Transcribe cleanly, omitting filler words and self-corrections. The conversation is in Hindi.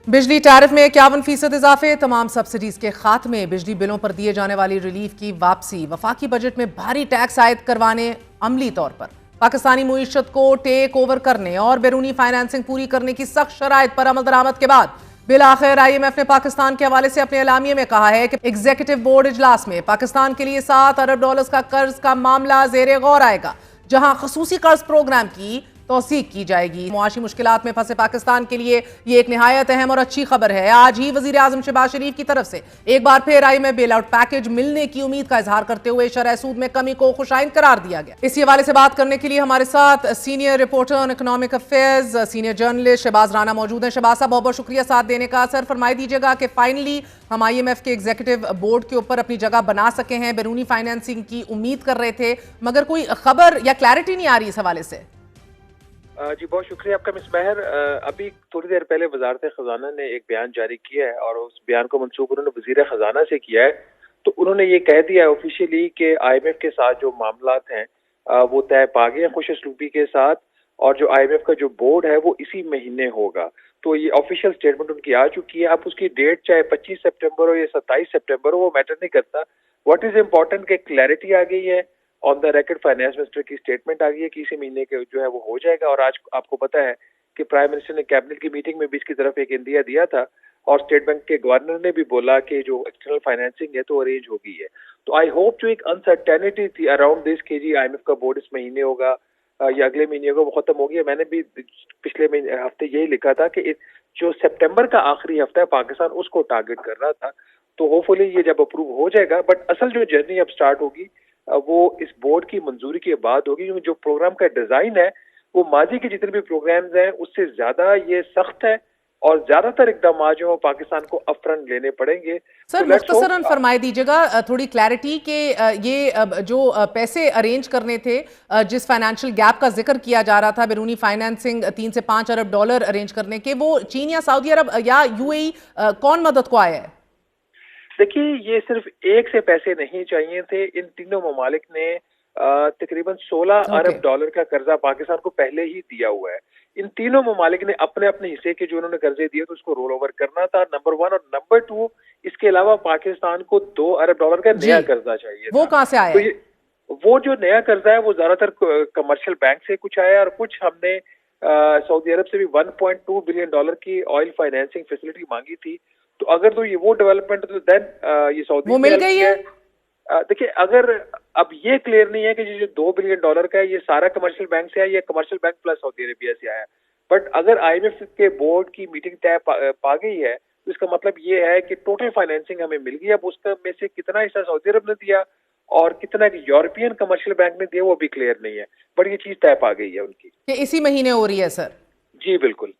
बिजली टैरिफ में 51% इजाफे, तमाम सब्सिडीज के खात्मे, बिजली बिलों पर दिए जाने वाली रिलीफ की वापसी, वफाकी बजट में भारी टैक्स आयद करवाने, अमली तौर पर पाकिस्तानी मुईशत को टेक ओवर करने और बैरूनी फाइनेंसिंग पूरी करने की सख्त शराइत पर अमल दरामद के बाद बिल आखिर IMF ने पाकिस्तान के हवाले से अपने एलामिये में कहा है कि एग्जीक्यूटिव बोर्ड इजलास में पाकिस्तान के लिए $7 अरब का कर्ज का मामला जेर गौर आएगा, जहां खसूसी कर्ज प्रोग्राम की तौसीक की जाएगी। मुआशी मुश्किलात में फंसे पाकिस्तान के लिए ये एक निहायत अहम और अच्छी खबर है। आज ही वजीर आजम शहबाज शरीफ की तरफ से एक बार फिर IMF बेल आउट पैकेज मिलने की उम्मीद का इजहार करते हुए शरह सूद में कमी को खुशाइन करार दिया गया। इसी हवाले से बात करने के लिए हमारे साथ senior reporter on economic affairs, senior journalist Shahbaz Rana मौजूद हैं। शहबाज साहब, बहुत बहुत शुक्रिया साथ देने का। सर, फरमाई दीजिएगा कि फाइनली हम IMF के एग्जीक्यूटिव बोर्ड के ऊपर अपनी जगह बना सके हैं। बैरूनी फाइनेंसिंग की उम्मीद कर रहे थे, मगर कोई खबर या क्लैरिटी नहीं आ रही इस हवाले से। जी बहुत शुक्रिया आपका मिस महर। अभी थोड़ी देर पहले वजारत खजाना ने एक बयान जारी किया है और उस बयान को मंसूब उन्होंने वजीर खजाना से किया है। तो उन्होंने ये कह दिया है ऑफिशियली कि IMF के साथ जो मामलात हैं वो तय पा गए हैं खुश असलूबी के साथ, और जो IMF का जो बोर्ड है वो इसी महीने होगा। तो ये ऑफिशियल स्टेटमेंट उनकी आ चुकी है। अब उसकी डेट चाहे 25 सितंबर हो या 27 सितंबर हो, वो मैटर नहीं करता। व्हाट इज इम्पोर्टेंट कि क्लैरिटी आ गई है, on the record finance minister की स्टेटमेंट आ गई है कि इसी महीने के जो है वो हो जाएगा। और आज आपको पता है कि प्राइम मिनिस्टर ने कैबिनेट की मीटिंग में भी इसकी तरफ एक इंदिया दिया था, और स्टेट बैंक के गवर्नर ने भी बोला कि जो एक्सटर्नल फाइनेंसिंग है तो अरेंज हो गई है। तो आई होप जो एक अनसर्टेनिटी थी अराउंड दिस के जी IMF का बोर्ड इस महीने होगा या अगले महीने होगा, वो खत्म हो गई है। मैंने भी पिछले हफ्ते यही लिखा था कि जो सितंबर का आखिरी हफ्ता है पाकिस्तान उसको टारगेट कर रहा था। तो होपफुली ये जब अप्रूव हो जाएगा, बट असल जो जर्नी अब स्टार्ट होगी वो इस बोर्ड की मंजूरी के बाद होगी, क्योंकि जो प्रोग्राम का डिजाइन है वो माजी के जितने भी प्रोग्राम्स हैं उससे ज्यादा ये सख्त है, और ज्यादातर इकदाम जो है पाकिस्तान को अपफ्रंट लेने पड़ेंगे। सर, मुख्तसरन फरमाई दीजिएगा थोड़ी क्लैरिटी के ये जो पैसे अरेंज करने थे, जिस फाइनेंशियल गैप का जिक्र किया जा रहा था बैरूनी फाइनेंसिंग $3 से $5 अरब अरेंज करने के, वो चीन या सऊदी अरब या UAE कौन मदद को आया है? देखिए, ये सिर्फ एक से पैसे नहीं चाहिए थे। इन तीनों ममालिक ने तकरीबन $16 अरब का कर्जा पाकिस्तान को पहले ही दिया हुआ है। इन तीनों ममालिक ने अपने अपने हिस्से के जो उन्होंने कर्जे दिए तो उसको रोल ओवर करना था, नंबर 1। और नंबर 2, इसके अलावा पाकिस्तान को $2 अरब का नया कर्जा चाहिए। वो कहाँ से आया? तो वो जो नया कर्जा है वो ज्यादातर कमर्शियल बैंक से कुछ आया, और कुछ हमने सऊदी अरब से भी $1.2 बिलियन की ऑयल फाइनेंसिंग फैसिलिटी मांगी थी। तो अगर तो ये वो डेवलपमेंट तो देन ये सऊदी वो मिल गई है। देखिए, अगर अब ये क्लियर नहीं है कि जो $2 बिलियन का है ये सारा कमर्शियल बैंक से आया या commercial bank plus Saudi Arabia से आया, बट अगर IMF के बोर्ड की मीटिंग तय पा गई है तो इसका मतलब ये है कि टोटल फाइनेंसिंग हमें मिल गई। अब उसका में से कितना हिस्सा सऊदी अरब ने दिया और कितना यूरोपियन कमर्शियल बैंक ने दिया वो भी क्लियर नहीं है, बट ये चीज तय पा गई है उनकी कि इसी महीने हो रही है। सर जी बिल्कुल।